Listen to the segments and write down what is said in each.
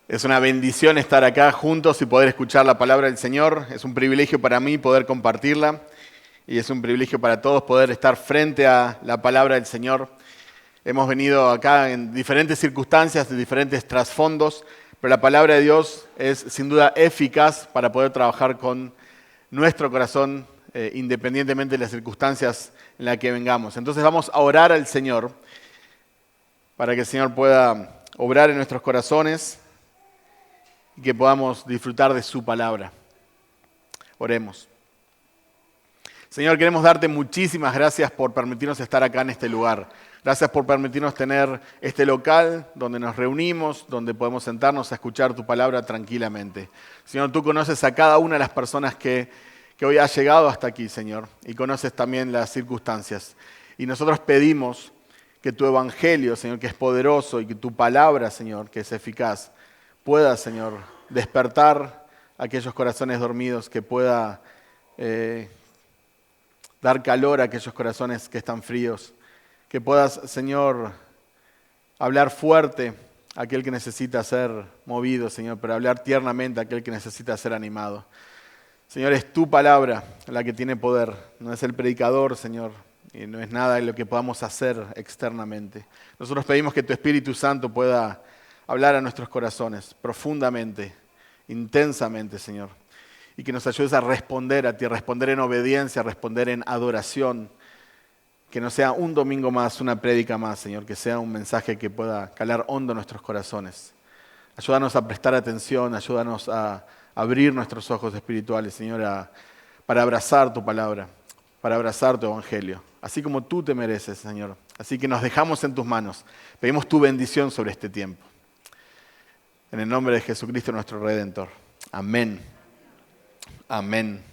Es una bendición estar acá juntos y poder escuchar la palabra del Señor. Es un privilegio para mí poder compartirla y es un privilegio para todos poder estar frente a la palabra del Señor. Hemos venido acá en diferentes circunstancias, de diferentes trasfondos, pero la palabra de Dios es sin duda eficaz para poder trabajar con nuestro corazón, independientemente de las circunstancias en las que vengamos. Entonces vamos a orar al Señor para que el Señor pueda obrar en nuestros corazones y que podamos disfrutar de su palabra. Oremos. Señor, queremos darte muchísimas gracias por permitirnos estar acá en este lugar. Gracias por permitirnos tener este local donde nos reunimos, donde podemos sentarnos a escuchar tu palabra tranquilamente. Señor, tú conoces a cada una de las personas que hoy ha llegado hasta aquí, Señor, y conoces también las circunstancias. Y nosotros pedimos que tu evangelio, Señor, que es poderoso, y que tu palabra, Señor, que es eficaz, pueda, Señor, despertar aquellos corazones dormidos, que pueda dar calor a aquellos corazones que están fríos, que puedas, Señor, hablar fuerte a aquel que necesita ser movido, Señor, pero hablar tiernamente a aquel que necesita ser animado. Señor, es tu palabra la que tiene poder, no es el predicador, Señor, y no es nada de lo que podamos hacer externamente. Nosotros pedimos que tu Espíritu Santo pueda hablar a nuestros corazones profundamente, intensamente, Señor, y que nos ayudes a responder a ti, a responder en obediencia, a responder en adoración, que no sea un domingo más, una prédica más, Señor, que sea un mensaje que pueda calar hondo en nuestros corazones. Ayúdanos a prestar atención, ayúdanos a abrir nuestros ojos espirituales, Señor, para abrazar tu palabra, para abrazar tu evangelio, así como tú te mereces, Señor. Así que nos dejamos en tus manos, pedimos tu bendición sobre este tiempo. En el nombre de Jesucristo nuestro Redentor. Amén. Amén.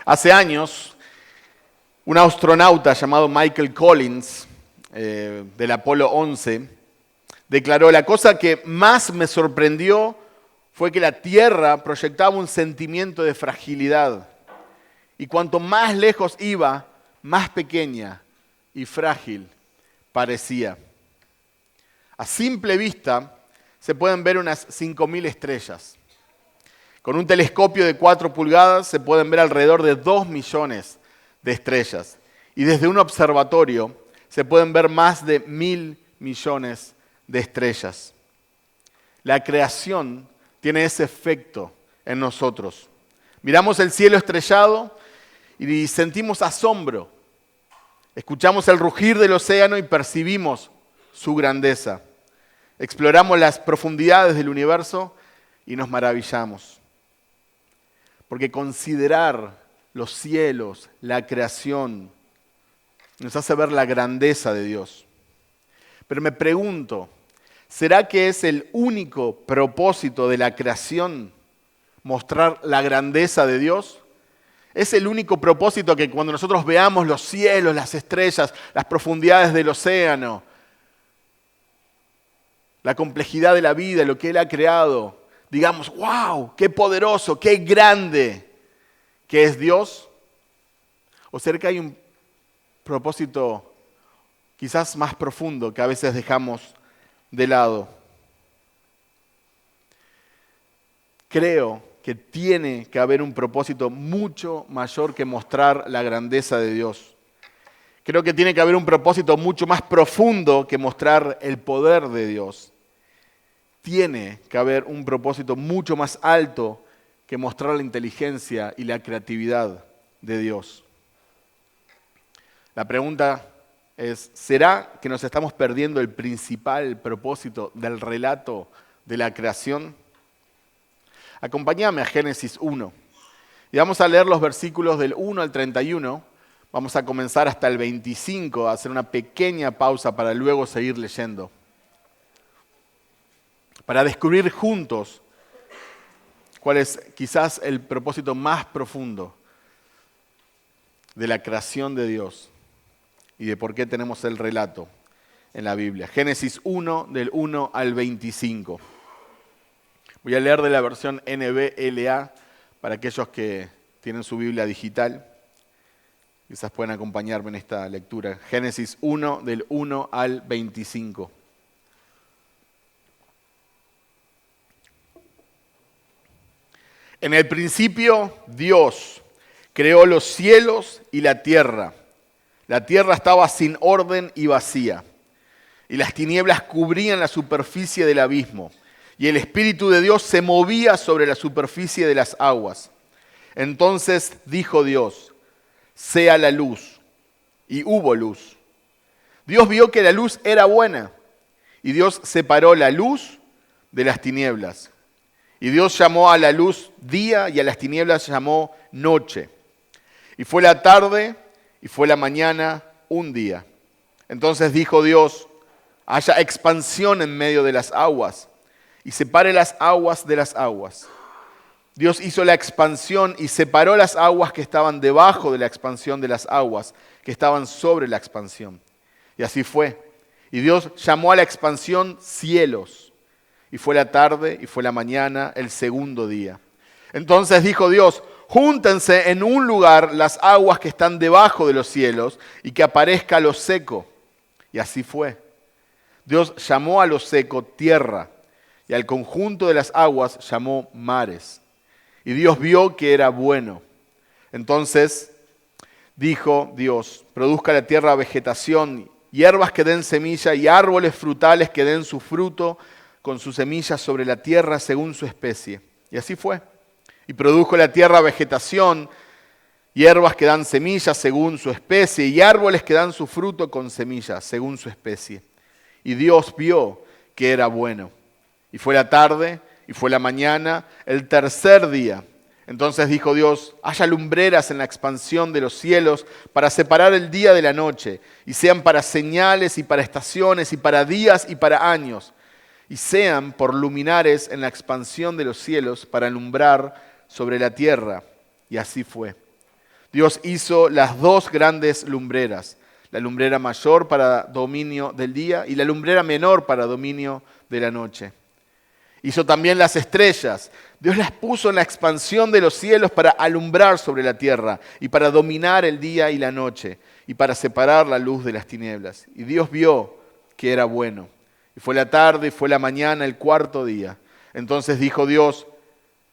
Hace años, un astronauta llamado Michael Collins, del Apolo 11, declaró: la cosa que más me sorprendió fue que la Tierra proyectaba un sentimiento de fragilidad. Y cuanto más lejos iba, más pequeña y frágil parecía. A simple vista se pueden ver unas 5.000 estrellas. Con un telescopio de 4 pulgadas se pueden ver alrededor de 2 millones de estrellas. Y desde un observatorio se pueden ver más de 1.000 millones de estrellas. La creación tiene ese efecto en nosotros. Miramos el cielo estrellado y sentimos asombro. Escuchamos el rugir del océano y percibimos su grandeza. Exploramos las profundidades del universo y nos maravillamos. Porque considerar los cielos, la creación, nos hace ver la grandeza de Dios. Pero me pregunto, ¿será que es el único propósito de la creación mostrar la grandeza de Dios? ¿Es el único propósito que cuando nosotros veamos los cielos, las estrellas, las profundidades del océano, la complejidad de la vida, lo que Él ha creado, digamos, wow, qué poderoso, qué grande que es Dios? ¿O será que hay un propósito quizás más profundo que a veces dejamos de lado? Creo que tiene que haber un propósito mucho mayor que mostrar la grandeza de Dios. Creo que tiene que haber un propósito mucho más profundo que mostrar el poder de Dios. Tiene que haber un propósito mucho más alto que mostrar la inteligencia y la creatividad de Dios. La pregunta es, ¿será que nos estamos perdiendo el principal propósito del relato de la creación? Acompáñame a Génesis 1 y vamos a leer los versículos del 1 al 31. Vamos a comenzar hasta el 25, a hacer una pequeña pausa para luego seguir leyendo, para descubrir juntos cuál es quizás el propósito más profundo de la creación de Dios y de por qué tenemos el relato en la Biblia. Génesis 1, del 1 al 25. Voy a leer de la versión NBLA para aquellos que tienen su Biblia digital. Quizás pueden acompañarme en esta lectura. Génesis 1, del 1 al 25. En el principio, Dios creó los cielos y la tierra. La tierra estaba sin orden y vacía, y las tinieblas cubrían la superficie del abismo, y el Espíritu de Dios se movía sobre la superficie de las aguas. Entonces dijo Dios: sea la luz, y hubo luz. Dios vio que la luz era buena, y Dios separó la luz de las tinieblas. Y Dios llamó a la luz día, y a las tinieblas llamó noche. Y fue la tarde, y fue la mañana, un día. Entonces dijo Dios: haya expansión en medio de las aguas, y separe las aguas de las aguas. Dios hizo la expansión y separó las aguas que estaban debajo de la expansión de las aguas que estaban sobre la expansión. Y así fue. Y Dios llamó a la expansión cielos. Y fue la tarde y fue la mañana, el segundo día. Entonces dijo Dios: júntense en un lugar las aguas que están debajo de los cielos, y que aparezca lo seco. Y así fue. Dios llamó a lo seco tierra, y al conjunto de las aguas llamó mares. Y Dios vio que era bueno. Entonces dijo Dios: produzca la tierra vegetación, hierbas que den semilla, y árboles frutales que den su fruto con sus semillas sobre la tierra según su especie. Y así fue. Y produjo la tierra vegetación, hierbas que dan semillas según su especie, y árboles que dan su fruto con semillas según su especie. Y Dios vio que era bueno. Y fue la tarde, y fue la mañana, el tercer día. Entonces dijo Dios: haya lumbreras en la expansión de los cielos para separar el día de la noche, y sean para señales y para estaciones y para días y para años, y sean por luminares en la expansión de los cielos para alumbrar sobre la tierra. Y así fue. Dios hizo las dos grandes lumbreras, la lumbrera mayor para dominio del día y la lumbrera menor para dominio de la noche. Hizo también las estrellas. Dios las puso en la expansión de los cielos para alumbrar sobre la tierra y para dominar el día y la noche y para separar la luz de las tinieblas. Y Dios vio que era bueno. Y fue la tarde y fue la mañana, el cuarto día. Entonces dijo Dios: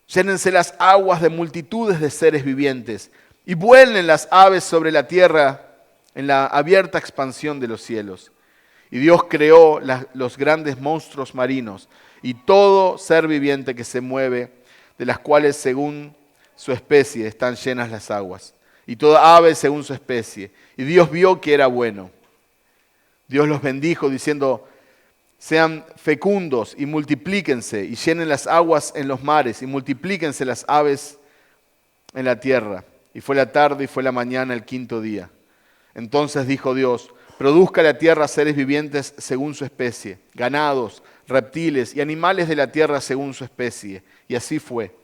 llénense las aguas de multitudes de seres vivientes y vuelen las aves sobre la tierra en la abierta expansión de los cielos. Y Dios creó los grandes monstruos marinos y todo ser viviente que se mueve, de las cuales según su especie están llenas las aguas, y toda ave según su especie. Y Dios vio que era bueno. Dios los bendijo diciendo: sean fecundos y multiplíquense, y llenen las aguas en los mares, y multiplíquense las aves en la tierra. Y fue la tarde y fue la mañana, el quinto día. Entonces dijo Dios: produzca la tierra seres vivientes según su especie, ganados, reptiles y animales de la tierra según su especie. Y así fue.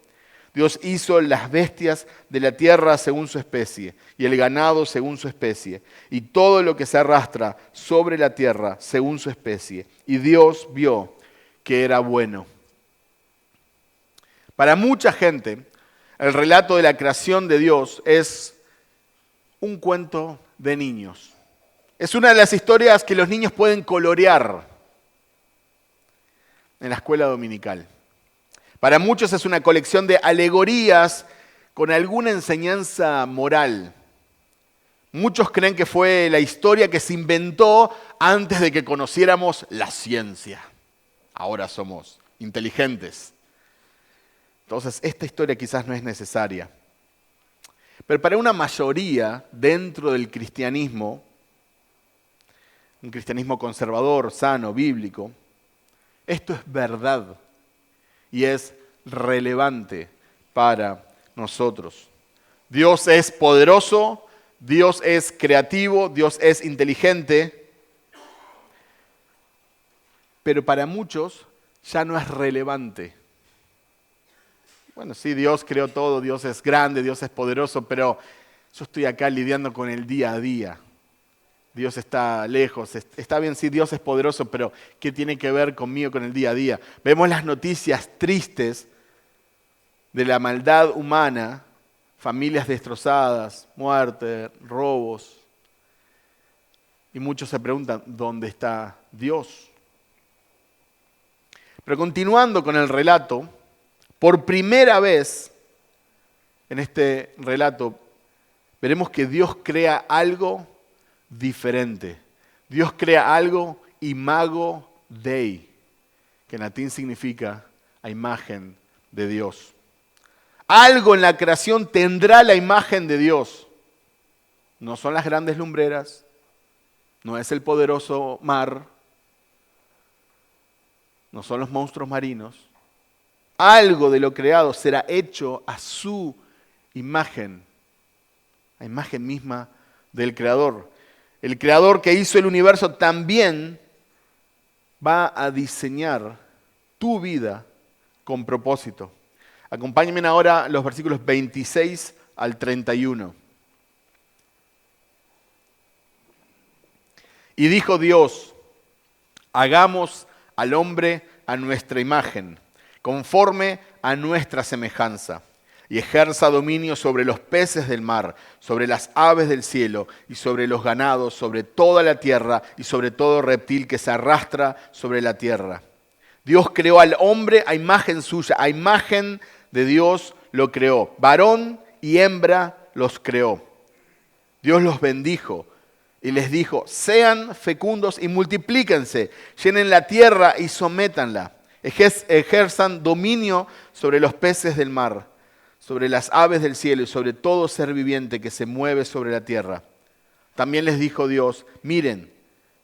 Dios hizo las bestias de la tierra según su especie, y el ganado según su especie, y todo lo que se arrastra sobre la tierra según su especie. Y Dios vio que era bueno. Para mucha gente, el relato de la creación de Dios es un cuento de niños. Es una de las historias que los niños pueden colorear en la escuela dominical. Para muchos es una colección de alegorías con alguna enseñanza moral. Muchos creen que fue la historia que se inventó antes de que conociéramos la ciencia. Ahora somos inteligentes. Entonces, esta historia quizás no es necesaria. Pero para una mayoría dentro del cristianismo, un cristianismo conservador, sano, bíblico, esto es verdad y es relevante para nosotros. Dios es poderoso, Dios es creativo, Dios es inteligente, pero para muchos ya no es relevante. Bueno, sí, Dios creó todo, Dios es grande, Dios es poderoso, pero yo estoy acá lidiando con el día a día. Dios está lejos, está bien, sí, Dios es poderoso, pero ¿qué tiene que ver conmigo, con el día a día? Vemos las noticias tristes de la maldad humana, familias destrozadas, muerte, robos. Y muchos se preguntan, ¿dónde está Dios? Pero continuando con el relato, por primera vez en este relato, veremos que Dios crea algo diferente. Dios crea algo imago Dei, que en latín significa a imagen de Dios. Algo en la creación tendrá la imagen de Dios. No son las grandes lumbreras, no es el poderoso mar, no son los monstruos marinos. Algo de lo creado será hecho a su imagen, la imagen misma del Creador. El Creador que hizo el universo también va a diseñar tu vida con propósito. Acompáñenme ahora los versículos 26 al 31. Y dijo Dios, hagamos al hombre a nuestra imagen, conforme a nuestra semejanza, y ejerza dominio sobre los peces del mar, sobre las aves del cielo, y sobre los ganados, sobre toda la tierra, y sobre todo reptil que se arrastra sobre la tierra. Dios creó al hombre a imagen suya, a imagen de Dios lo creó. Varón y hembra los creó. Dios los bendijo y les dijo, sean fecundos y multiplíquense, llenen la tierra y sométanla. Ejerzan dominio sobre los peces del mar, sobre las aves del cielo y sobre todo ser viviente que se mueve sobre la tierra. También les dijo Dios, miren,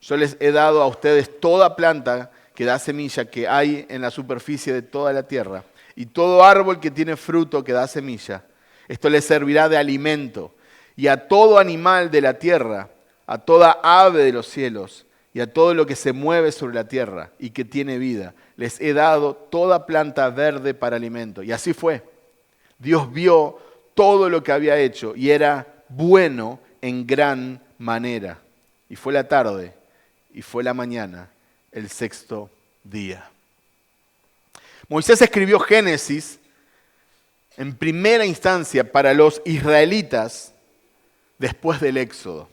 yo les he dado a ustedes toda planta que da semilla que hay en la superficie de toda la tierra, y todo árbol que tiene fruto que da semilla. Esto les servirá de alimento, y a todo animal de la tierra, a toda ave de los cielos, y a todo lo que se mueve sobre la tierra y que tiene vida, les he dado toda planta verde para alimento. Y así fue. Dios vio todo lo que había hecho, y era bueno en gran manera. Y fue la tarde, y fue la mañana, el sexto día. Moisés escribió Génesis en primera instancia para los israelitas después del Éxodo.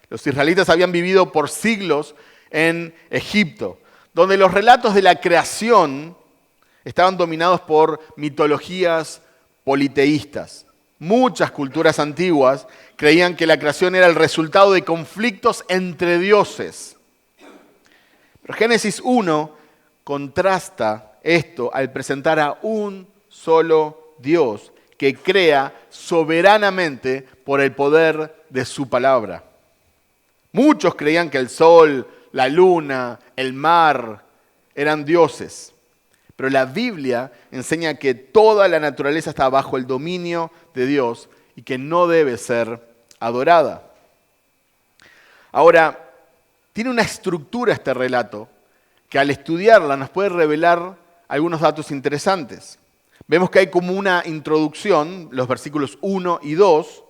Los israelitas habían vivido por siglos en Egipto, donde los relatos de la creación estaban dominados por mitologías politeístas. Muchas culturas antiguas creían que la creación era el resultado de conflictos entre dioses. Pero Génesis 1 contrasta esto al presentar a un solo Dios que crea soberanamente por el poder de su palabra. Muchos creían que el sol, la luna, el mar eran dioses. Pero la Biblia enseña que toda la naturaleza está bajo el dominio de Dios y que no debe ser adorada. Ahora, tiene una estructura este relato que al estudiarla nos puede revelar algunos datos interesantes. Vemos que hay como una introducción, los versículos 1 y 2,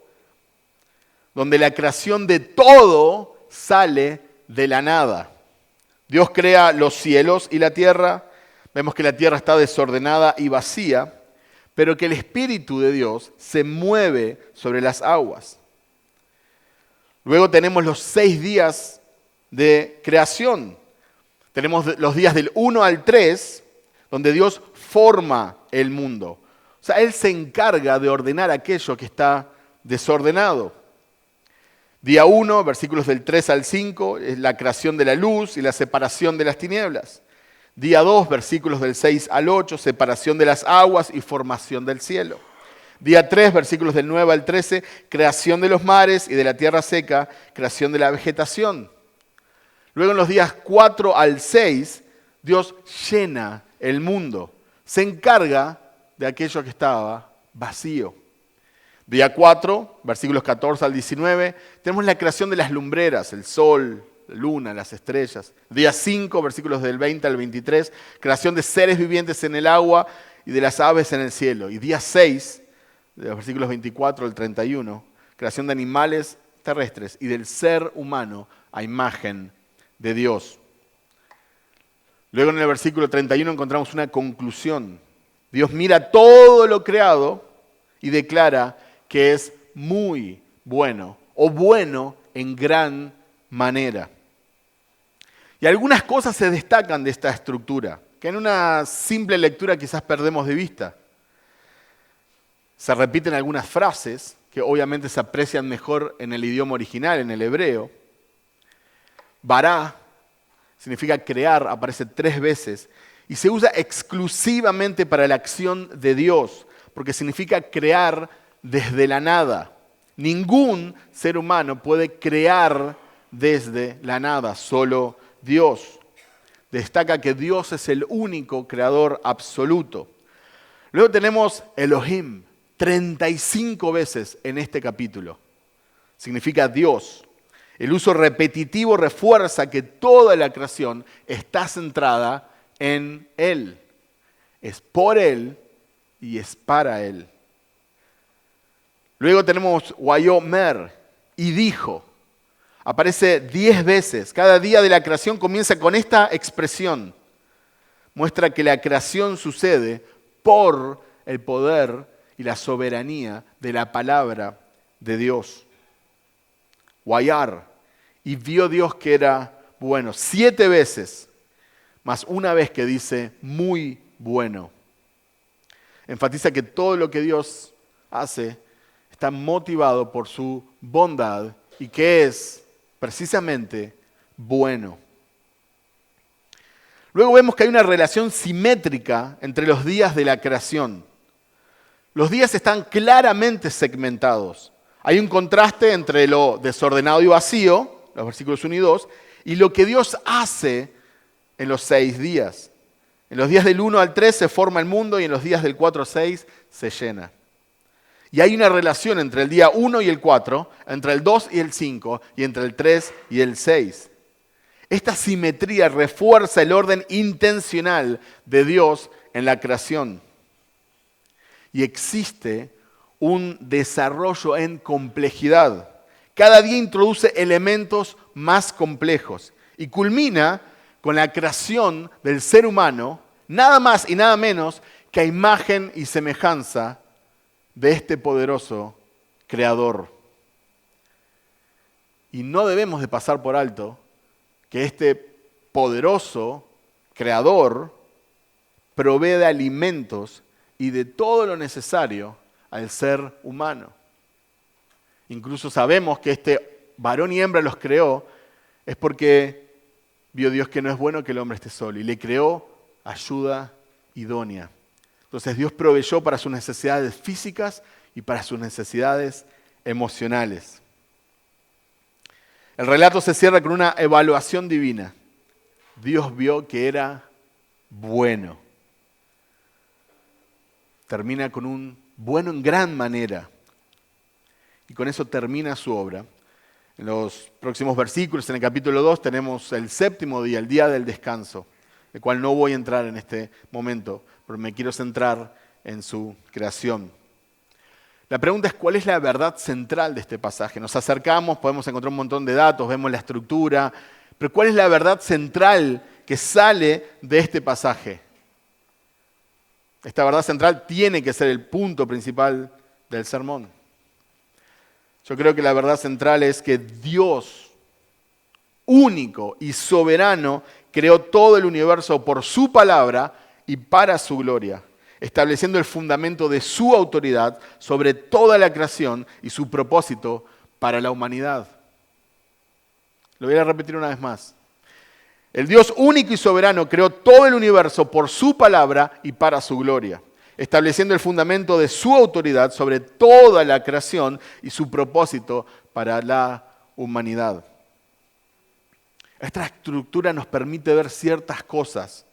donde la creación de todo sale de la nada. Dios crea los cielos y la tierra. Vemos que la tierra está desordenada y vacía, pero que el Espíritu de Dios se mueve sobre las aguas. Luego tenemos los 6 días de creación. Tenemos los días del 1 al 3, donde Dios forma el mundo. O sea, Él se encarga de ordenar aquello que está desordenado. Día 1, versículos del 3 al 5, es la creación de la luz y la separación de las tinieblas. Día 2, versículos del 6 al 8, separación de las aguas y formación del cielo. Día 3, versículos del 9 al 13, creación de los mares y de la tierra seca, creación de la vegetación. Luego en los días 4 al 6, Dios llena el mundo. Se encarga de aquello que estaba vacío. Día 4, versículos 14 al 19, tenemos la creación de las lumbreras, el sol, la luna, las estrellas. Día 5, versículos del 20 al 23, creación de seres vivientes en el agua y de las aves en el cielo. Y día 6, de los versículos 24 al 31, creación de animales terrestres y del ser humano a imagen de Dios. Luego en el versículo 31 encontramos una conclusión. Dios mira todo lo creado y declara que es muy bueno o bueno en gran manera. Y algunas cosas se destacan de esta estructura, que en una simple lectura quizás perdemos de vista. Se repiten algunas frases que obviamente se aprecian mejor en el idioma original, en el hebreo. Bará significa crear, aparece 3 veces y se usa exclusivamente para la acción de Dios, porque significa crear desde la nada. Ningún ser humano puede crear desde la nada, solo Dios. Destaca que Dios es el único creador absoluto. Luego tenemos Elohim, 35 veces en este capítulo. Significa Dios. El uso repetitivo refuerza que toda la creación está centrada en Él. Es por Él y es para Él. Luego tenemos Wayomer, y dijo. Aparece 10 veces. Cada día de la creación comienza con esta expresión. Muestra que la creación sucede por el poder y la soberanía de la palabra de Dios. Wayar, y vio Dios que era bueno. 7 veces, más una vez que dice muy bueno. Enfatiza que todo lo que Dios hace está motivado por su bondad y que es precisamente bueno. Luego vemos que hay una relación simétrica entre los días de la creación. Los días están claramente segmentados. Hay un contraste entre lo desordenado y vacío, los versículos 1 y 2, y lo que Dios hace en los 6 días. En los días del 1 al 3 se forma el mundo y en los días del 4 al 6 se llena. Y hay una relación entre el día 1 y el 4, entre el 2 y el 5, y entre el 3 y el 6. Esta simetría refuerza el orden intencional de Dios en la creación. Y existe un desarrollo en complejidad. Cada día introduce elementos más complejos y culmina con la creación del ser humano, nada más y nada menos que a imagen y semejanza de este poderoso creador. Y no debemos de pasar por alto que este poderoso creador provee de alimentos y de todo lo necesario al ser humano. Incluso sabemos que este varón y hembra los creó es porque vio Dios que no es bueno que el hombre esté solo y le creó ayuda idónea. Entonces Dios proveyó para sus necesidades físicas y para sus necesidades emocionales. El relato se cierra con una evaluación divina. Dios vio que era bueno. Termina con un bueno en gran manera. Y con eso termina su obra. En los próximos versículos, en el capítulo 2, tenemos el 7º día, el día del descanso, el cual no voy a entrar en este momento, pero me quiero centrar en su creación. La pregunta es, ¿cuál es la verdad central de este pasaje? Nos acercamos, podemos encontrar un montón de datos, vemos la estructura, pero ¿cuál es la verdad central que sale de este pasaje? Esta verdad central tiene que ser el punto principal del sermón. Yo creo que la verdad central es que Dios, único y soberano, creó todo el universo por su palabra y para su gloria, estableciendo el fundamento de su autoridad sobre toda la creación y su propósito para la humanidad. Lo voy a repetir una vez más. El Dios único y soberano creó todo el universo por su palabra y para su gloria, estableciendo el fundamento de su autoridad sobre toda la creación y su propósito para la humanidad. Esta estructura nos permite ver ciertas cosas.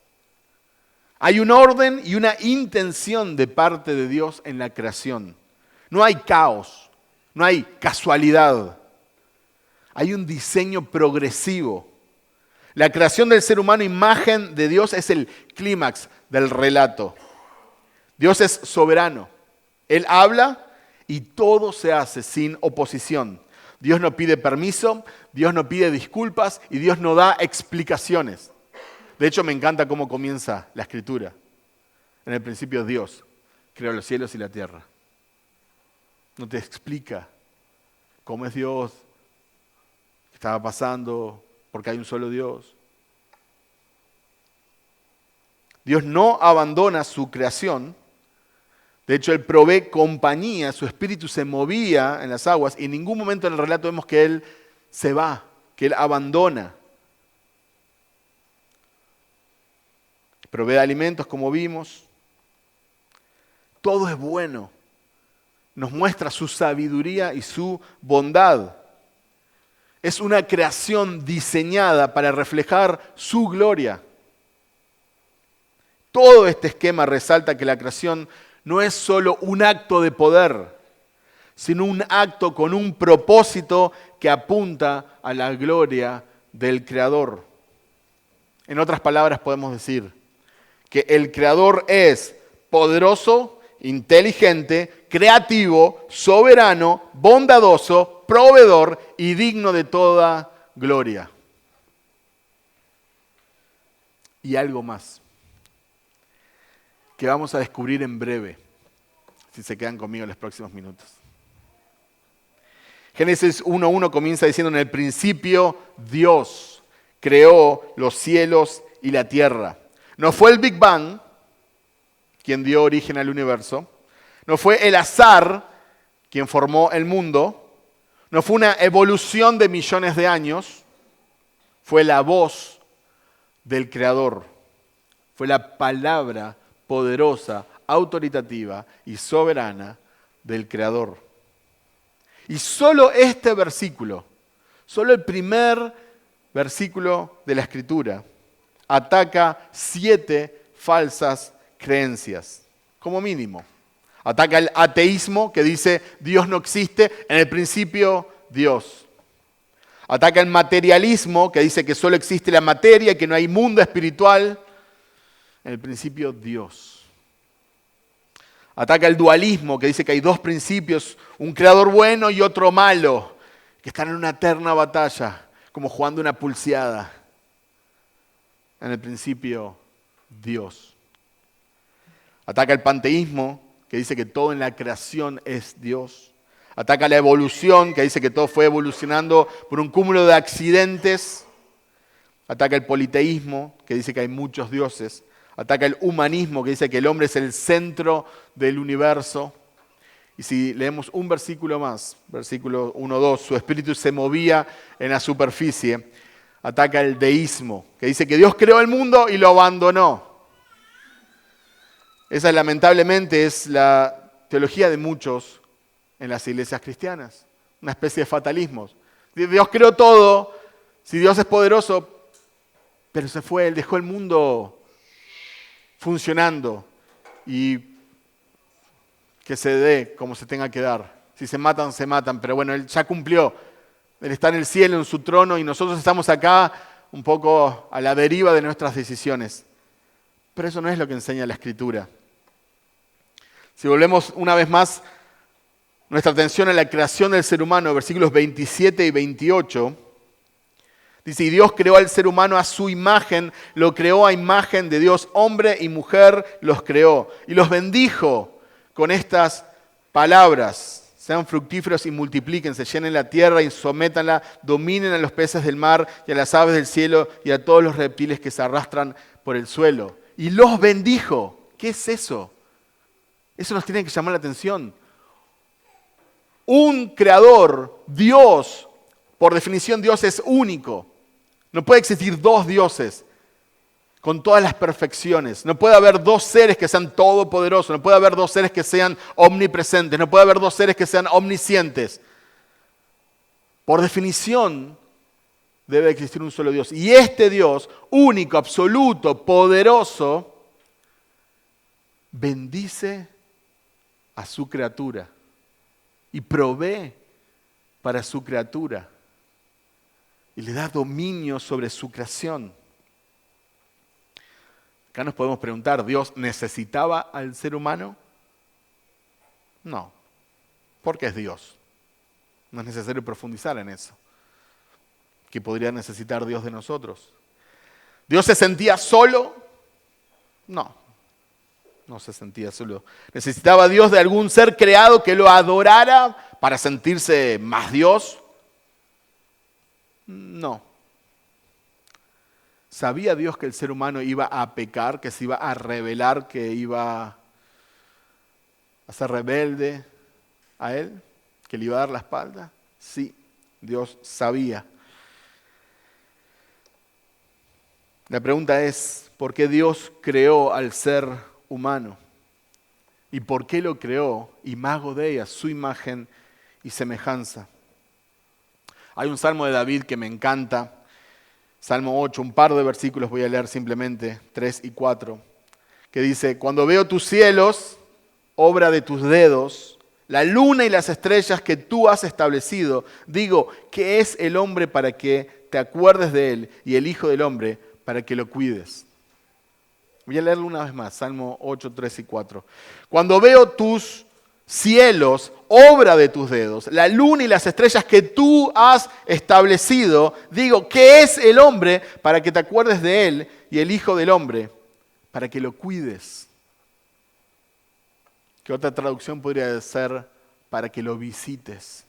Hay un orden y una intención de parte de Dios en la creación. No hay caos, no hay casualidad. Hay un diseño progresivo. La creación del ser humano, imagen de Dios, es el clímax del relato. Dios es soberano. Él habla y todo se hace sin oposición. Dios no pide permiso, Dios no pide disculpas y Dios no da explicaciones. De hecho, me encanta cómo comienza la escritura. En el principio Dios creó los cielos y la tierra. No te explica cómo es Dios, qué estaba pasando, porque hay un solo Dios. Dios no abandona su creación, De hecho, Él provee compañía, su espíritu se movía en las aguas y en ningún momento en el relato vemos que Él se va, que Él abandona. Provee alimentos, como vimos. Todo es bueno. Nos muestra su sabiduría y su bondad. Es una creación diseñada para reflejar su gloria. Todo este esquema resalta que la creación no es solo un acto de poder, sino un acto con un propósito que apunta a la gloria del Creador. En otras palabras, podemos decir que el Creador es poderoso, inteligente, creativo, soberano, bondadoso, proveedor y digno de toda gloria. Y algo más que vamos a descubrir en breve, si se quedan conmigo en los próximos minutos. Génesis 1:1 comienza diciendo: en el principio Dios creó los cielos y la tierra. No fue el Big Bang quien dio origen al universo, no fue el azar quien formó el mundo, no fue una evolución de millones de años, fue la voz del Creador, fue la palabra poderosa, autoritativa y soberana del Creador. Y solo este versículo, solo el primer versículo de la Escritura, ataca 7 falsas creencias, como mínimo. Ataca el ateísmo, que dice Dios no existe, en el principio Dios. Ataca el materialismo, que dice que solo existe la materia y que no hay mundo espiritual, en el principio Dios. Ataca el dualismo, que dice que hay 2 principios, un creador bueno y otro malo, que están en una eterna batalla, como jugando una pulseada. En el principio, Dios. Ataca el panteísmo, que dice que todo en la creación es Dios. Ataca la evolución, que dice que todo fue evolucionando por un cúmulo de accidentes. Ataca el politeísmo, que dice que hay muchos dioses. Ataca el humanismo, que dice que el hombre es el centro del universo. Y si leemos un versículo más, versículo 1-2, su espíritu se movía en la superficie. Ataca el deísmo, que dice que Dios creó el mundo y lo abandonó. Esa lamentablemente es la teología de muchos en las iglesias cristianas, una especie de fatalismo. Dios creó todo, si Dios es poderoso, pero se fue, Él dejó el mundo funcionando y que se dé como se tenga que dar. Si se matan, se matan, pero bueno, Él ya cumplió. Él está en el cielo, en su trono, y nosotros estamos acá un poco a la deriva de nuestras decisiones. Pero eso no es lo que enseña la Escritura. Si volvemos una vez más nuestra atención a la creación del ser humano, versículos 27 y 28, dice: y Dios creó al ser humano a su imagen, lo creó a imagen de Dios, hombre y mujer los creó, y los bendijo con estas palabras: sean fructíferos y multiplíquense, llenen la tierra y sométanla, dominen a los peces del mar y a las aves del cielo y a todos los reptiles que se arrastran por el suelo. Y los bendijo. ¿Qué es eso? Eso nos tiene que llamar la atención. Un creador, Dios, por definición Dios es único. No puede existir 2 dioses con todas las perfecciones. No puede haber 2 seres que sean todopoderosos. No puede haber 2 seres que sean omnipresentes. No puede haber 2 seres que sean omniscientes. Por definición debe existir un solo Dios. Y este Dios, único, absoluto, poderoso, bendice a su criatura y provee para su criatura y le da dominio sobre su creación. Acá nos podemos preguntar, ¿Dios necesitaba al ser humano? No, porque es Dios. No es necesario profundizar en eso. ¿Qué podría necesitar Dios de nosotros? ¿Dios se sentía solo? No se sentía solo. ¿Necesitaba Dios de algún ser creado que lo adorara para sentirse más Dios? No. ¿Sabía Dios que el ser humano iba a pecar, que se iba a rebelar, que iba a ser rebelde a Él, que le iba a dar la espalda? Sí, Dios sabía. La pregunta es, ¿por qué Dios creó al ser humano? ¿Y por qué lo creó? Imago Dei, a su imagen y semejanza. Hay un salmo de David que me encanta, Salmo 8, un par de versículos voy a leer simplemente, 3 y 4, que dice, cuando veo tus cielos, obra de tus dedos, la luna y las estrellas que tú has establecido, digo, ¿qué es el hombre para que te acuerdes de él y el hijo del hombre para que lo cuides? Voy a leerlo una vez más, Salmo 8, 3 y 4. Cuando veo tus cielos, obra de tus dedos, la luna y las estrellas que tú has establecido, digo, ¿qué es el hombre para que te acuerdes de él y el hijo del hombre para que lo cuides? ¿Qué otra traducción podría ser para que lo visites?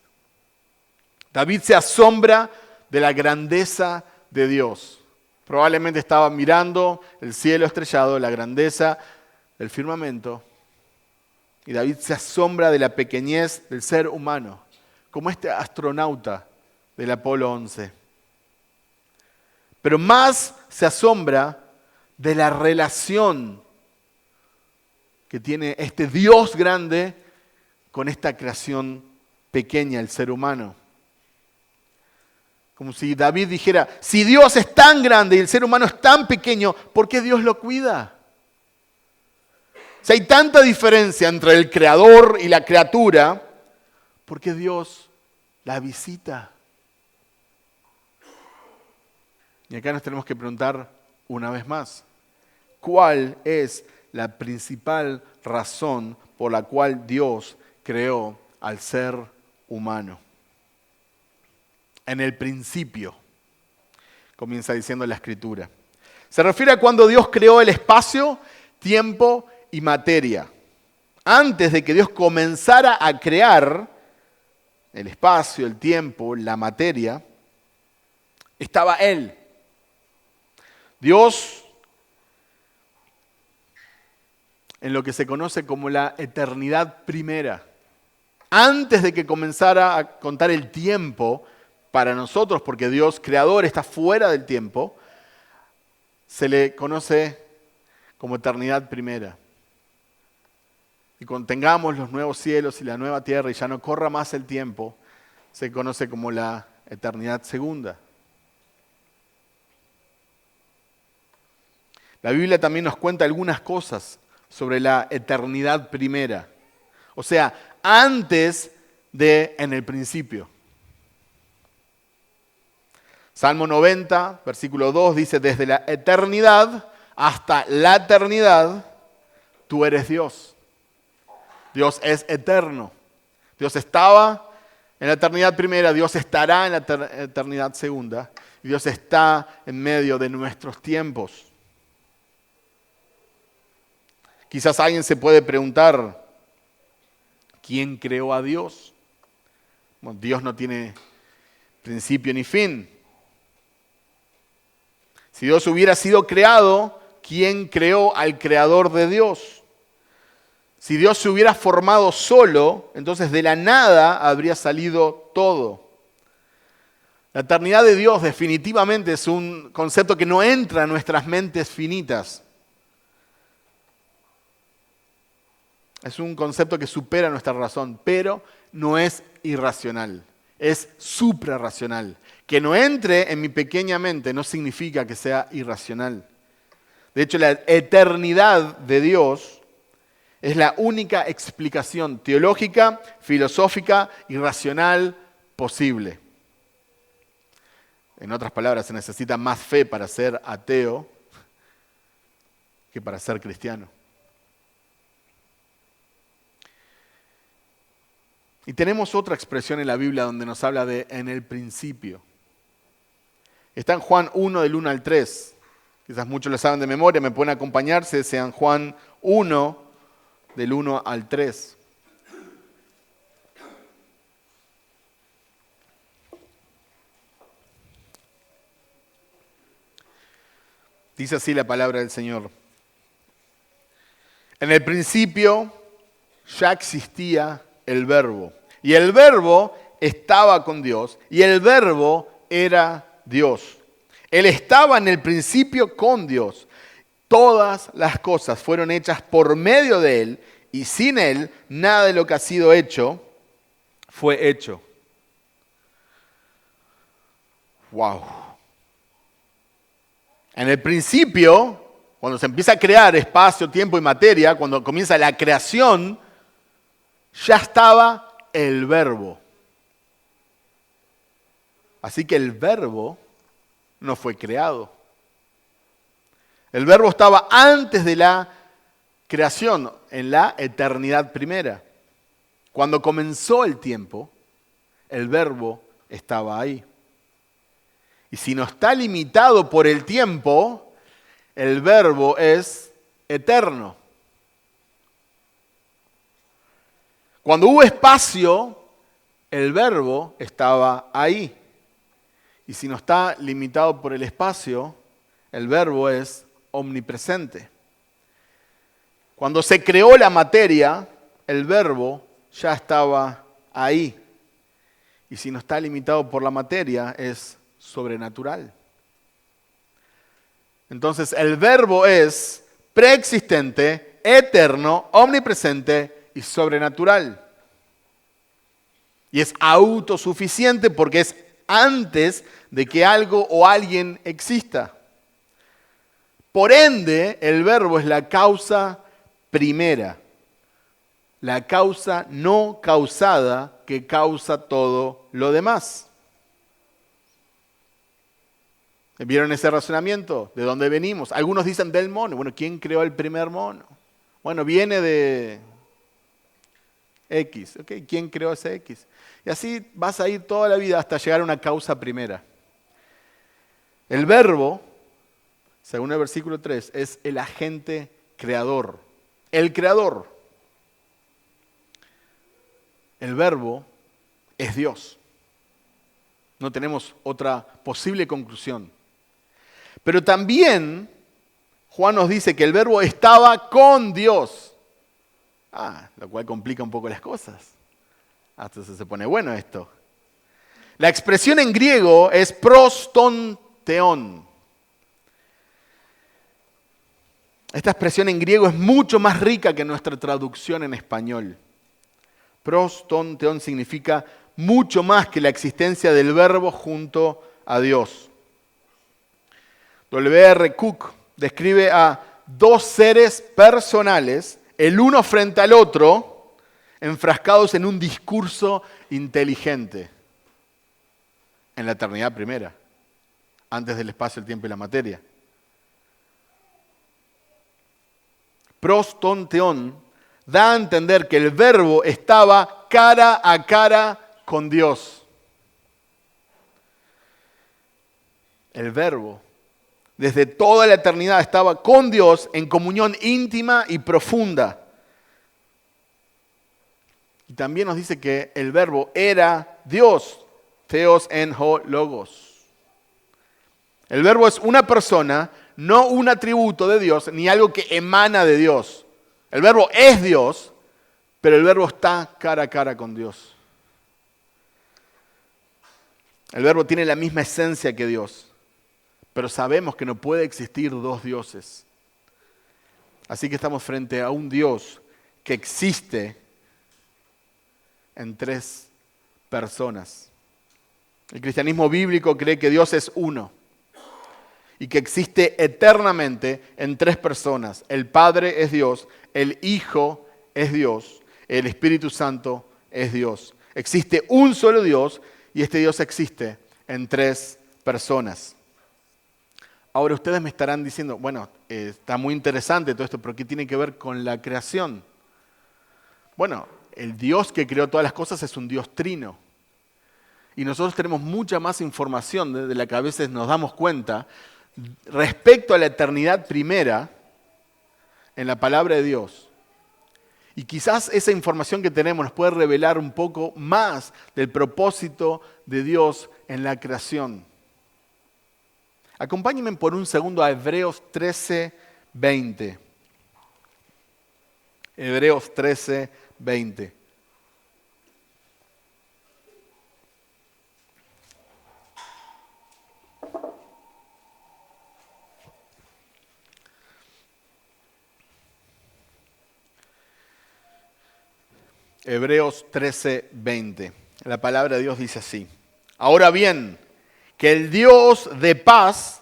David se asombra de la grandeza de Dios. Probablemente estaba mirando el cielo estrellado, la grandeza del firmamento, y David se asombra de la pequeñez del ser humano, como este astronauta del Apolo 11. Pero más se asombra de la relación que tiene este Dios grande con esta creación pequeña, el ser humano. Como si David dijera, si Dios es tan grande y el ser humano es tan pequeño, ¿por qué Dios lo cuida? Si hay tanta diferencia entre el creador y la criatura, ¿por qué Dios la visita? Y acá nos tenemos que preguntar una vez más, ¿cuál es la principal razón por la cual Dios creó al ser humano? En el principio, comienza diciendo la Escritura. Se refiere a cuando Dios creó el espacio, tiempo y materia. Antes de que Dios comenzara a crear el espacio, el tiempo, la materia, estaba Él. Dios, en lo que se conoce como la eternidad primera, antes de que comenzara a contar el tiempo para nosotros, porque Dios creador está fuera del tiempo, se le conoce como eternidad primera. Y cuando tengamos los nuevos cielos y la nueva tierra y ya no corra más el tiempo, se conoce como la eternidad segunda. La Biblia también nos cuenta algunas cosas sobre la eternidad primera. O sea, antes de en el principio. Salmo 90, versículo 2 dice, desde la eternidad hasta la eternidad, tú eres Dios. Dios es eterno. Dios estaba en la eternidad primera, Dios estará en la eternidad segunda, y Dios está en medio de nuestros tiempos. Quizás alguien se puede preguntar, ¿quién creó a Dios? Bueno, Dios no tiene principio ni fin. Si Dios hubiera sido creado, ¿quién creó al creador de Dios? Si Dios se hubiera formado solo, entonces de la nada habría salido todo. La eternidad de Dios definitivamente es un concepto que no entra en nuestras mentes finitas. Es un concepto que supera nuestra razón, pero no es irracional, es suprarracional. Que no entre en mi pequeña mente no significa que sea irracional. De hecho, la eternidad de Dios es la única explicación teológica, filosófica y racional posible. En otras palabras, se necesita más fe para ser ateo que para ser cristiano. Y tenemos otra expresión en la Biblia donde nos habla de en el principio. Está en Juan 1, del 1 al 3. Quizás muchos lo saben de memoria, me pueden acompañarse, sean Juan 1, del 1 al 3. Dice así la palabra del Señor. En el principio ya existía el Verbo. Y el Verbo estaba con Dios y el Verbo era Dios. Él estaba en el principio con Dios. Todas las cosas fueron hechas por medio de Él y sin Él nada de lo que ha sido hecho fue hecho. ¡Wow! En el principio, cuando se empieza a crear espacio, tiempo y materia, cuando comienza la creación, ya estaba el Verbo. Así que el Verbo no fue creado. El Verbo estaba antes de la creación, en la eternidad primera. Cuando comenzó el tiempo, el Verbo estaba ahí. Y si no está limitado por el tiempo, el Verbo es eterno. Cuando hubo espacio, el Verbo estaba ahí. Y si no está limitado por el espacio, el Verbo es omnipresente. Cuando se creó la materia, el Verbo ya estaba ahí. Y si no está limitado por la materia, es sobrenatural. Entonces, el Verbo es preexistente, eterno, omnipresente y sobrenatural. Y es autosuficiente porque es antes de que algo o alguien exista. Por ende, el Verbo es la causa primera, la causa no causada que causa todo lo demás. ¿Vieron ese razonamiento? ¿De dónde venimos? Algunos dicen del mono. Bueno, ¿quién creó el primer mono? Bueno, viene de X. ¿Ok? ¿Quién creó ese X? Y así vas a ir toda la vida hasta llegar a una causa primera. El Verbo, según el versículo 3, es el agente creador. El creador. El Verbo es Dios. No tenemos otra posible conclusión. Pero también Juan nos dice que el Verbo estaba con Dios. Lo cual complica un poco las cosas. Entonces se pone bueno esto. La expresión en griego es prostonteon. Esta expresión en griego es mucho más rica que nuestra traducción en español. Prostonteon significa mucho más que la existencia del Verbo junto a Dios. W.R. Cook describe a dos seres personales, el uno frente al otro, enfrascados en un discurso inteligente. En la eternidad primera, antes del espacio, el tiempo y la materia. Prostonteon da a entender que el Verbo estaba cara a cara con Dios. El Verbo, desde toda la eternidad, estaba con Dios en comunión íntima y profunda. Y también nos dice que el Verbo era Dios, Theos en ho logos. El Verbo es una persona, no un atributo de Dios, ni algo que emana de Dios. El Verbo es Dios, pero el Verbo está cara a cara con Dios. El Verbo tiene la misma esencia que Dios, pero sabemos que no puede existir dos dioses. Así que estamos frente a un Dios que existe en tres personas. El cristianismo bíblico cree que Dios es uno y que existe eternamente en tres personas. El Padre es Dios, el Hijo es Dios, el Espíritu Santo es Dios. Existe un solo Dios y este Dios existe en tres personas. Ahora ustedes me estarán diciendo, bueno, está muy interesante todo esto, pero ¿qué tiene que ver con la creación? Bueno, el Dios que creó todas las cosas es un Dios trino. Y nosotros tenemos mucha más información de la que a veces nos damos cuenta respecto a la eternidad primera en la palabra de Dios. Y quizás esa información que tenemos nos puede revelar un poco más del propósito de Dios en la creación. Acompáñenme por un segundo a Hebreos 13:20. Hebreos 13, 13:20. Hebreos 13:20. La palabra de Dios dice así: Ahora bien, que el Dios de paz,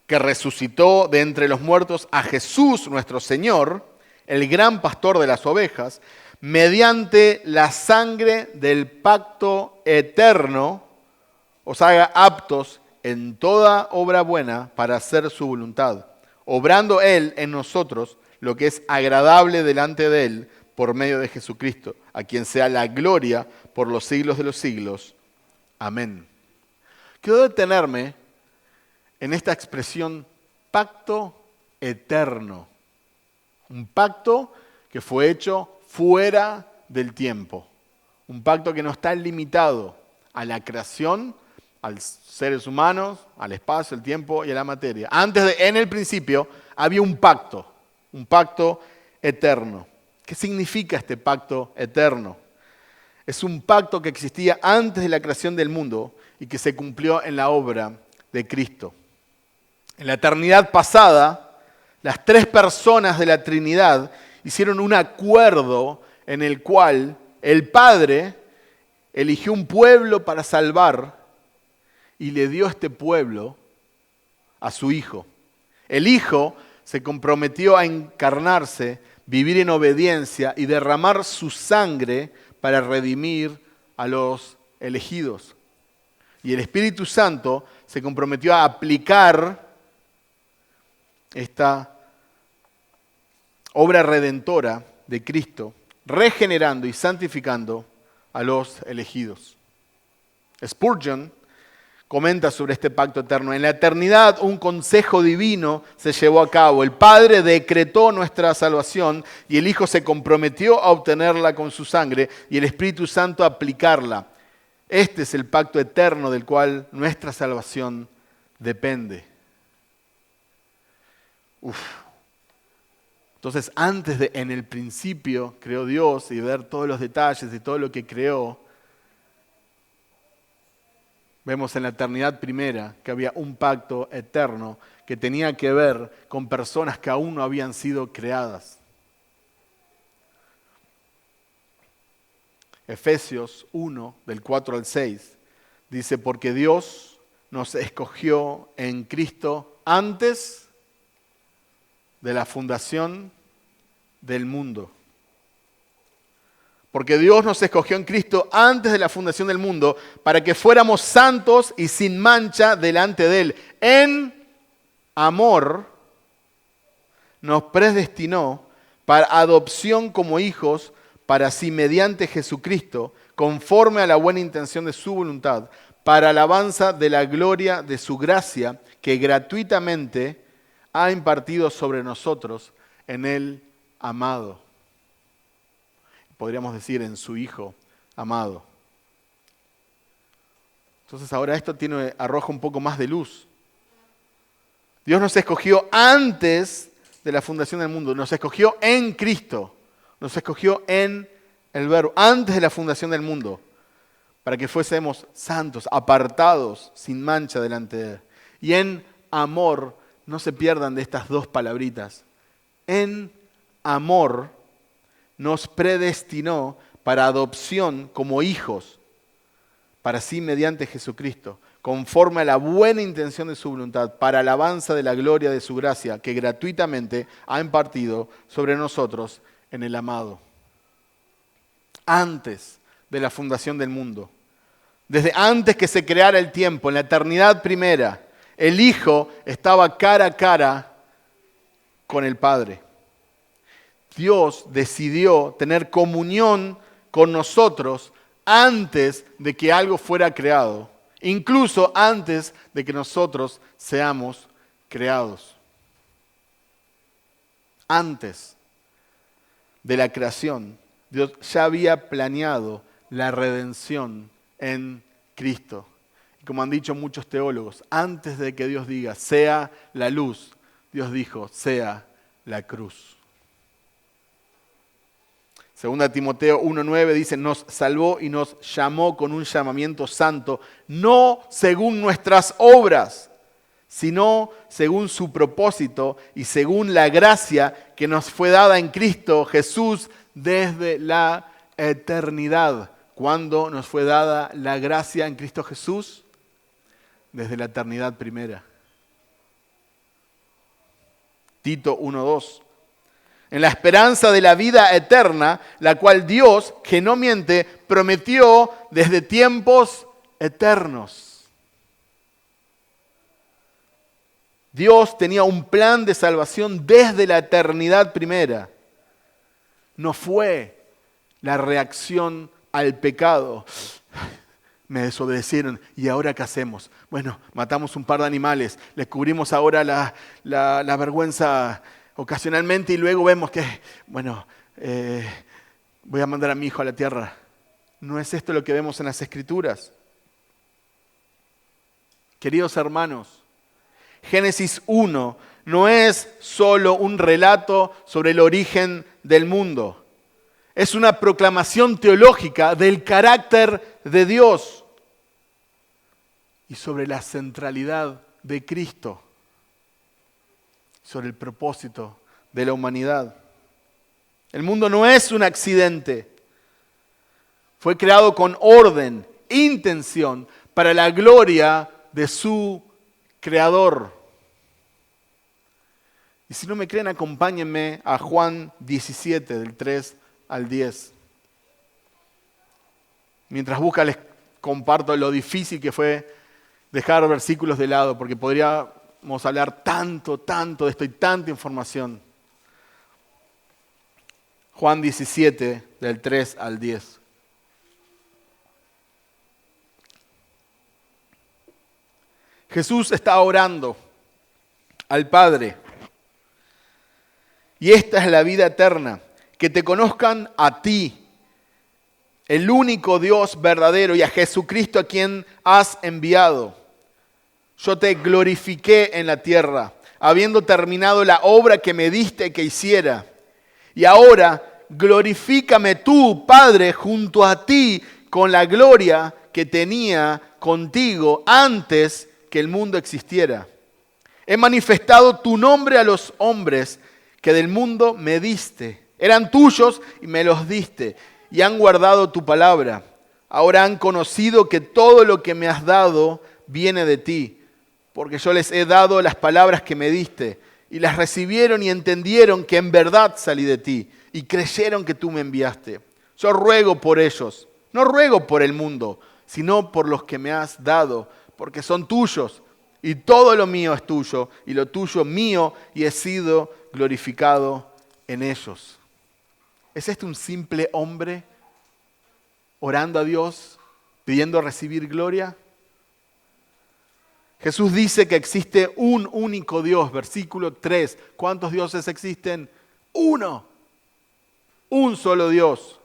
que resucitó de entre los muertos a Jesús nuestro Señor, el gran pastor de las ovejas, mediante la sangre del pacto eterno, os haga aptos en toda obra buena para hacer su voluntad, obrando Él en nosotros lo que es agradable delante de Él por medio de Jesucristo, a quien sea la gloria por los siglos de los siglos. Amén. Quiero detenerme en esta expresión pacto eterno. Un pacto que fue hecho fuera del tiempo. Un pacto que no está limitado a la creación, a los seres humanos, al espacio, al tiempo y a la materia. En el principio, había un pacto eterno. ¿Qué significa este pacto eterno? Es un pacto que existía antes de la creación del mundo y que se cumplió en la obra de Cristo. En la eternidad pasada, las tres personas de la Trinidad hicieron un acuerdo en el cual el Padre eligió un pueblo para salvar y le dio este pueblo a su Hijo. El Hijo se comprometió a encarnarse, vivir en obediencia y derramar su sangre para redimir a los elegidos. Y el Espíritu Santo se comprometió a aplicar esta obra redentora de Cristo, regenerando y santificando a los elegidos. Spurgeon comenta sobre este pacto eterno. En la eternidad un consejo divino se llevó a cabo. El Padre decretó nuestra salvación y el Hijo se comprometió a obtenerla con su sangre y el Espíritu Santo a aplicarla. Este es el pacto eterno del cual nuestra salvación depende. Entonces, en el principio creó Dios y ver todos los detalles de todo lo que creó, vemos en la eternidad primera que había un pacto eterno que tenía que ver con personas que aún no habían sido creadas. Efesios 1, del 4 al 6, dice: porque Dios nos escogió en Cristo antes de la fundación del mundo. Porque Dios nos escogió en Cristo antes de la fundación del mundo para que fuéramos santos y sin mancha delante de Él. En amor nos predestinó para adopción como hijos para sí mediante Jesucristo, conforme a la buena intención de su voluntad, para alabanza de la gloria de su gracia que gratuitamente ha impartido sobre nosotros en el amado. Podríamos decir en su Hijo amado. Entonces ahora esto arroja un poco más de luz. Dios nos escogió antes de la fundación del mundo, nos escogió en Cristo, nos escogió en el Verbo, antes de la fundación del mundo, para que fuésemos santos, apartados, sin mancha delante de Él. Y en amor, no se pierdan de estas dos palabritas, en amor nos predestinó para adopción como hijos, para sí mediante Jesucristo, conforme a la buena intención de su voluntad, para alabanza de la gloria de su gracia, que gratuitamente ha impartido sobre nosotros en el amado. Antes de la fundación del mundo, desde antes que se creara el tiempo, en la eternidad primera, el Hijo estaba cara a cara con el Padre. Dios decidió tener comunión con nosotros antes de que algo fuera creado, incluso antes de que nosotros seamos creados. Antes de la creación, Dios ya había planeado la redención en Cristo. Y como han dicho muchos teólogos, antes de que Dios diga, sea la luz, Dios dijo, sea la cruz. Segunda Timoteo 1:9 dice, nos salvó y nos llamó con un llamamiento santo, no según nuestras obras, sino según su propósito y según la gracia que nos fue dada en Cristo Jesús desde la eternidad. ¿Cuándo nos fue dada la gracia en Cristo Jesús? Desde la eternidad primera. Tito 1:2. En la esperanza de la vida eterna, la cual Dios, que no miente, prometió desde tiempos eternos. Dios tenía un plan de salvación desde la eternidad primera. No fue la reacción al pecado. Me desobedecieron, ¿y ahora qué hacemos? Bueno, matamos un par de animales, les cubrimos ahora la vergüenza ocasionalmente y luego vemos que, voy a mandar a mi hijo a la tierra. ¿No es esto lo que vemos en las Escrituras? Queridos hermanos, Génesis 1 no es solo un relato sobre el origen del mundo. Es una proclamación teológica del carácter de Dios y sobre la centralidad de Cristo, sobre el propósito de la humanidad. El mundo no es un accidente. Fue creado con orden, intención, para la gloria de su Creador. Y si no me creen, acompáñenme a Juan 17, del 3 al 10. Mientras busca, les comparto lo difícil que fue dejar versículos de lado, porque podríamos hablar tanto de esto y tanta información. Juan 17, del 3 al 10. Jesús está orando al Padre. Y esta es la vida eterna, que te conozcan a ti, el único Dios verdadero, y a Jesucristo a quien has enviado. Yo te glorifiqué en la tierra, habiendo terminado la obra que me diste que hiciera. Y ahora glorifícame tú, Padre, junto a ti, con la gloria que tenía contigo antes que el mundo existiera. He manifestado tu nombre a los hombres que del mundo me diste. Eran tuyos y me los diste, y han guardado tu palabra. Ahora han conocido que todo lo que me has dado viene de ti, porque yo les he dado las palabras que me diste, y las recibieron y entendieron que en verdad salí de ti, y creyeron que tú me enviaste. Yo ruego por ellos, no ruego por el mundo, sino por los que me has dado, porque son tuyos, y todo lo mío es tuyo, y lo tuyo mío, y he sido glorificado en ellos. ¿Es este un simple hombre orando a Dios, pidiendo recibir gloria? Jesús dice que existe un único Dios, versículo 3. ¿Cuántos dioses existen? Uno. Un solo Dios.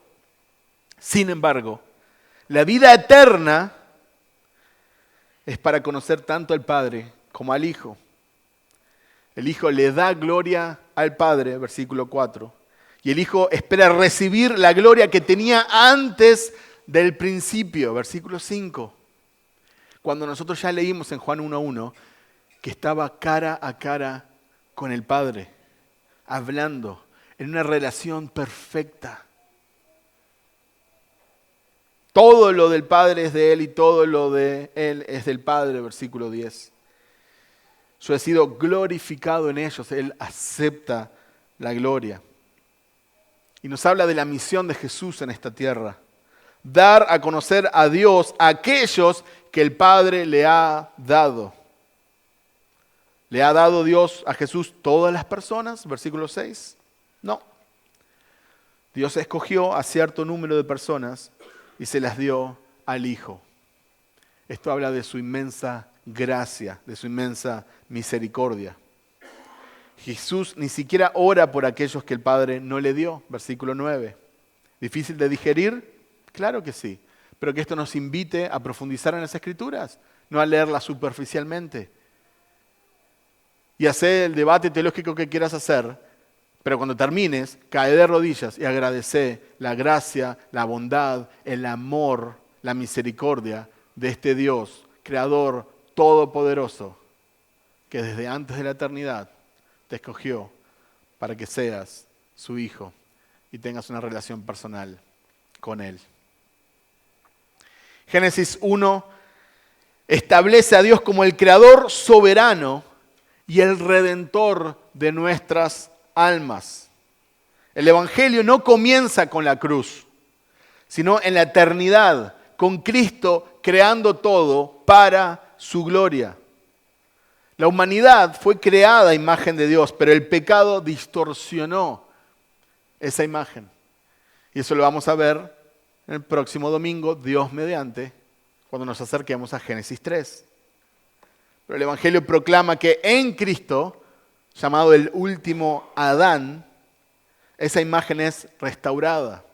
Sin embargo, la vida eterna es para conocer tanto al Padre como al Hijo. El Hijo le da gloria al Padre, versículo 4. Y el Hijo espera recibir la gloria que tenía antes del principio, versículo 5. Cuando nosotros ya leímos en Juan 1:1 que estaba cara a cara con el Padre, hablando en una relación perfecta. Todo lo del Padre es de Él y todo lo de Él es del Padre, versículo 10. Yo he sido glorificado en ellos, Él acepta la gloria. Y nos habla de la misión de Jesús en esta tierra. Dar a conocer a Dios a aquellos que el Padre le ha dado. ¿Le ha dado Dios a Jesús todas las personas? Versículo 6. No. Dios escogió a cierto número de personas y se las dio al Hijo. Esto habla de su inmensa gracia, de su inmensa misericordia. Jesús ni siquiera ora por aquellos que el Padre no le dio. Versículo 9. ¿Difícil de digerir? Claro que sí. Pero que esto nos invite a profundizar en las Escrituras, no a leerlas superficialmente. Y hacer el debate teológico que quieras hacer, Pero cuando termines, cae de rodillas y agradece la gracia, la bondad, el amor, la misericordia de este Dios, Creador todopoderoso, que desde antes de la eternidad te escogió para que seas su hijo y tengas una relación personal con Él. Génesis 1 establece a Dios como el Creador soberano y el Redentor de nuestras almas. El Evangelio no comienza con la cruz, sino en la eternidad, con Cristo creando todo para su gloria. La humanidad fue creada a imagen de Dios, pero el pecado distorsionó esa imagen. Y eso lo vamos a ver el próximo domingo, Dios mediante, cuando nos acerquemos a Génesis 3. Pero el Evangelio proclama que en Cristo, llamado el último Adán, esa imagen es restaurada.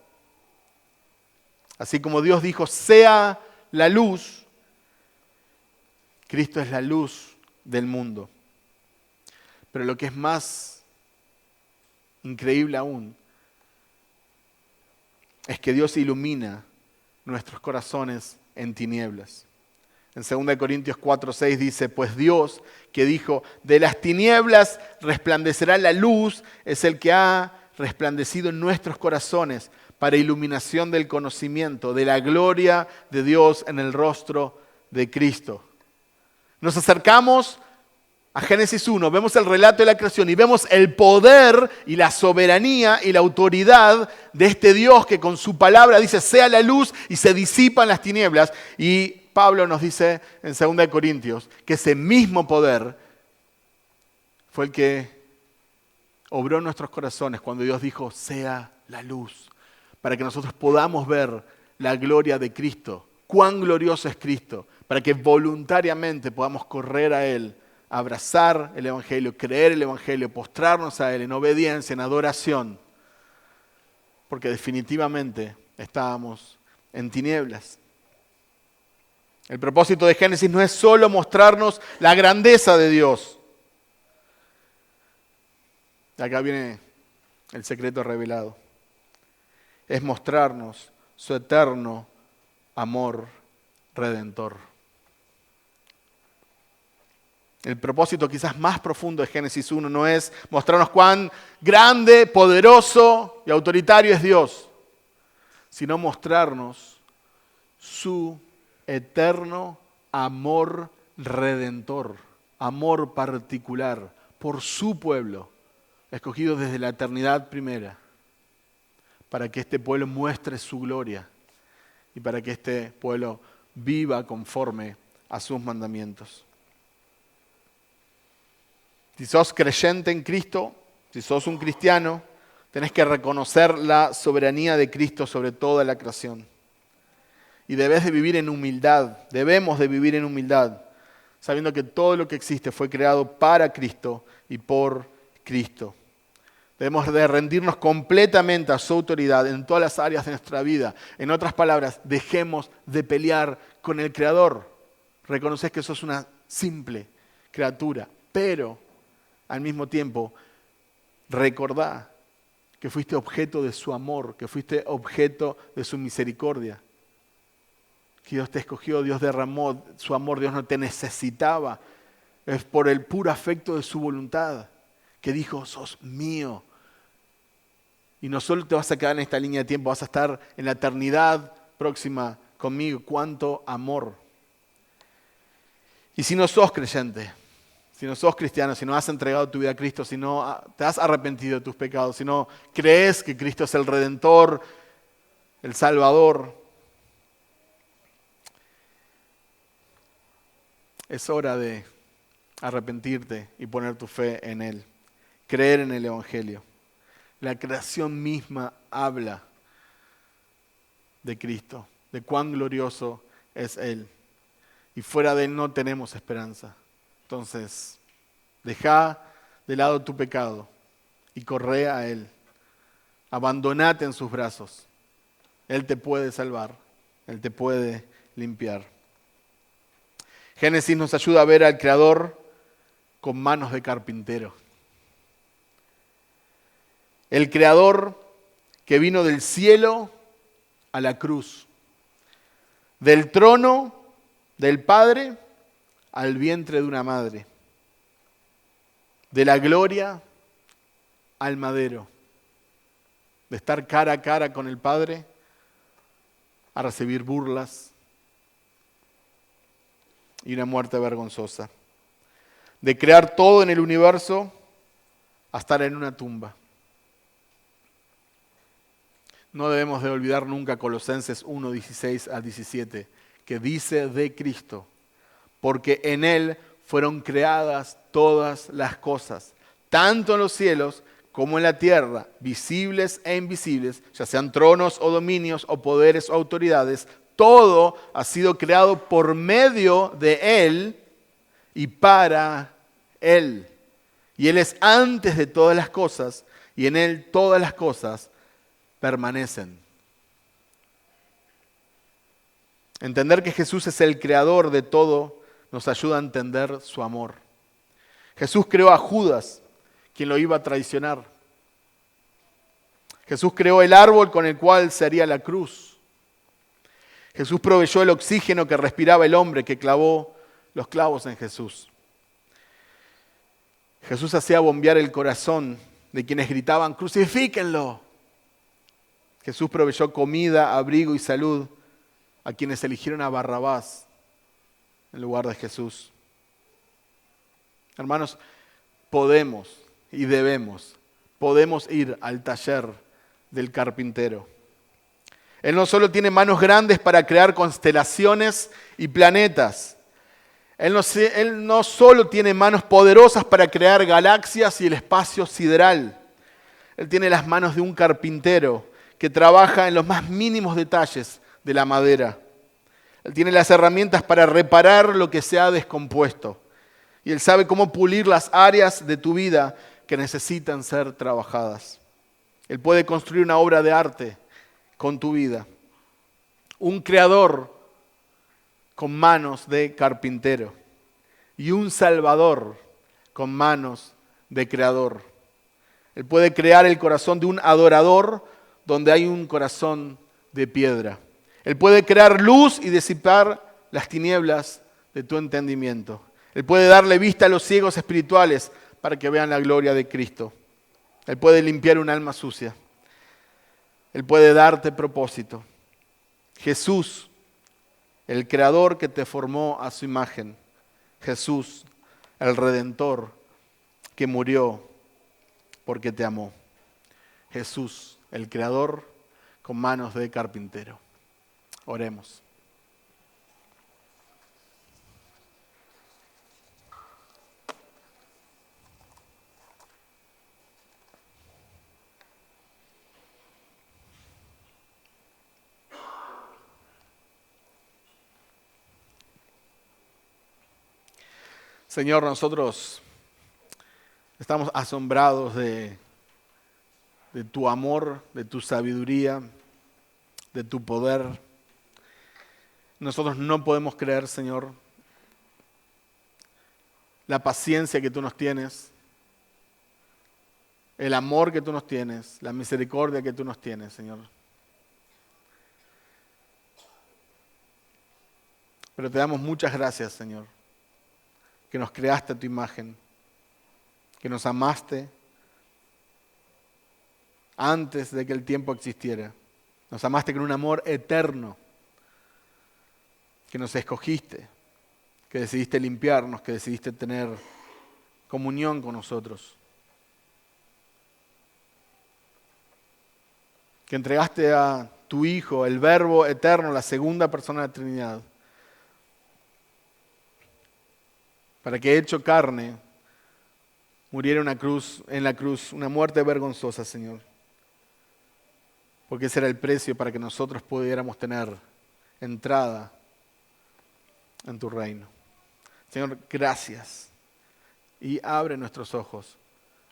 Así como Dios dijo, sea la luz, Cristo es la luz del mundo. Pero lo que es más increíble aún es que Dios ilumina nuestros corazones en tinieblas. En 2 Corintios 4:6 dice, pues Dios que dijo, de las tinieblas resplandecerá la luz, es el que ha resplandecido en nuestros corazones para iluminación del conocimiento de la gloria de Dios en el rostro de Cristo. Nos acercamos a Génesis 1, vemos el relato de la creación y vemos el poder y la soberanía y la autoridad de este Dios que con su palabra dice, sea la luz y se disipan las tinieblas. Y Pablo nos dice en 2 Corintios que ese mismo poder fue el que obró en nuestros corazones cuando Dios dijo, sea la luz, para que nosotros podamos ver la gloria de Cristo, cuán glorioso es Cristo, para que voluntariamente podamos correr a Él, abrazar el Evangelio, creer el Evangelio, postrarnos a Él en obediencia, en adoración, porque definitivamente estábamos en tinieblas. El propósito de Génesis no es solo mostrarnos la grandeza de Dios. Acá viene el secreto revelado. Es mostrarnos su eterno amor redentor. El propósito quizás más profundo de Génesis 1 no es mostrarnos cuán grande, poderoso y autoritario es Dios, sino mostrarnos su eterno amor redentor, amor particular por su pueblo, escogido desde la eternidad primera, para que este pueblo muestre su gloria y para que este pueblo viva conforme a sus mandamientos. Si sos creyente en Cristo, si sos un cristiano, tenés que reconocer la soberanía de Cristo sobre toda la creación. Y debemos de vivir en humildad, sabiendo que todo lo que existe fue creado para Cristo y por Cristo. Debemos de rendirnos completamente a su autoridad en todas las áreas de nuestra vida. En otras palabras, dejemos de pelear con el Creador. Reconoces que sos una simple criatura, pero al mismo tiempo recordá que fuiste objeto de su amor, que fuiste objeto de su misericordia. Que Dios te escogió, Dios derramó su amor, Dios no te necesitaba. Es por el puro afecto de su voluntad que dijo, sos mío. Y no solo te vas a quedar en esta línea de tiempo, vas a estar en la eternidad próxima conmigo. ¡Cuánto amor! Y si no sos creyente, si no sos cristiano, si no has entregado tu vida a Cristo, si no te has arrepentido de tus pecados, si no crees que Cristo es el Redentor, el Salvador, es hora de arrepentirte y poner tu fe en Él, creer en el Evangelio. La creación misma habla de Cristo, de cuán glorioso es Él. Y fuera de Él no tenemos esperanza. Entonces, deja de lado tu pecado y corre a Él. Abandonate en sus brazos. Él te puede salvar, Él te puede limpiar. Génesis nos ayuda a ver al Creador con manos de carpintero. El Creador que vino del cielo a la cruz, del trono del Padre al vientre de una madre, de la gloria al madero, de estar cara a cara con el Padre a recibir burlas y una muerte vergonzosa, de crear todo en el universo a estar en una tumba. No debemos de olvidar nunca Colosenses 1, 16 a 17, que dice de Cristo, porque en Él fueron creadas todas las cosas, tanto en los cielos como en la tierra, visibles e invisibles, ya sean tronos o dominios o poderes o autoridades, todo ha sido creado por medio de Él y para Él. Y Él es antes de todas las cosas y en Él todas las cosas permanecen. Entender que Jesús es el creador de todo nos ayuda a entender su amor. Jesús creó a Judas, quien lo iba a traicionar. Jesús creó el árbol con el cual se haría la cruz. Jesús proveyó el oxígeno que respiraba el hombre que clavó los clavos en Jesús. Jesús hacía bombear el corazón de quienes gritaban, ¡crucifíquenlo! Jesús proveyó comida, abrigo y salud a quienes eligieron a Barrabás en lugar de Jesús. Hermanos, podemos ir al taller del carpintero. Él no solo tiene manos grandes para crear constelaciones y planetas. Él no solo tiene manos poderosas para crear galaxias y el espacio sideral. Él tiene las manos de un carpintero que trabaja en los más mínimos detalles de la madera. Él tiene las herramientas para reparar lo que se ha descompuesto. Y Él sabe cómo pulir las áreas de tu vida que necesitan ser trabajadas. Él puede construir una obra de arte con tu vida. Un creador con manos de carpintero. Y un salvador con manos de creador. Él puede crear el corazón de un adorador donde hay un corazón de piedra. Él puede crear luz y disipar las tinieblas de tu entendimiento. Él puede darle vista a los ciegos espirituales para que vean la gloria de Cristo. Él puede limpiar un alma sucia. Él puede darte propósito. Jesús, el creador que te formó a su imagen. Jesús, el redentor que murió porque te amó. Jesús, el creador con manos de carpintero. Oremos. Señor, nosotros estamos asombrados de tu amor, de tu sabiduría, de tu poder. Nosotros no podemos creer, Señor, la paciencia que tú nos tienes, el amor que tú nos tienes, la misericordia que tú nos tienes, Señor. Pero te damos muchas gracias, Señor, que nos creaste a tu imagen, que nos amaste antes de que el tiempo existiera. Nos amaste con un amor eterno, que nos escogiste, que decidiste limpiarnos, que decidiste tener comunión con nosotros. Que entregaste a tu Hijo, el Verbo eterno, la segunda persona de la Trinidad, para que hecho carne muriera en la cruz, una muerte vergonzosa, Señor. Porque ese era el precio para que nosotros pudiéramos tener entrada en tu reino. Señor, gracias. Y abre nuestros ojos.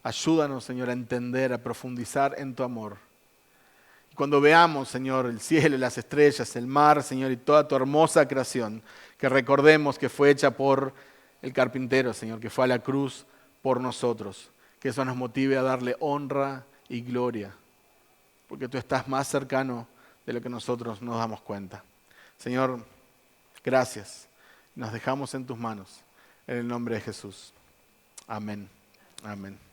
Ayúdanos, Señor, a entender, a profundizar en tu amor. Y cuando veamos, Señor, el cielo, las estrellas, el mar, Señor, y toda tu hermosa creación, que recordemos que fue hecha por el carpintero, Señor, que fue a la cruz por nosotros. Que eso nos motive a darle honra y gloria, porque tú estás más cercano de lo que nosotros nos damos cuenta. Señor, gracias. Nos dejamos en tus manos. En el nombre de Jesús. Amén. Amén.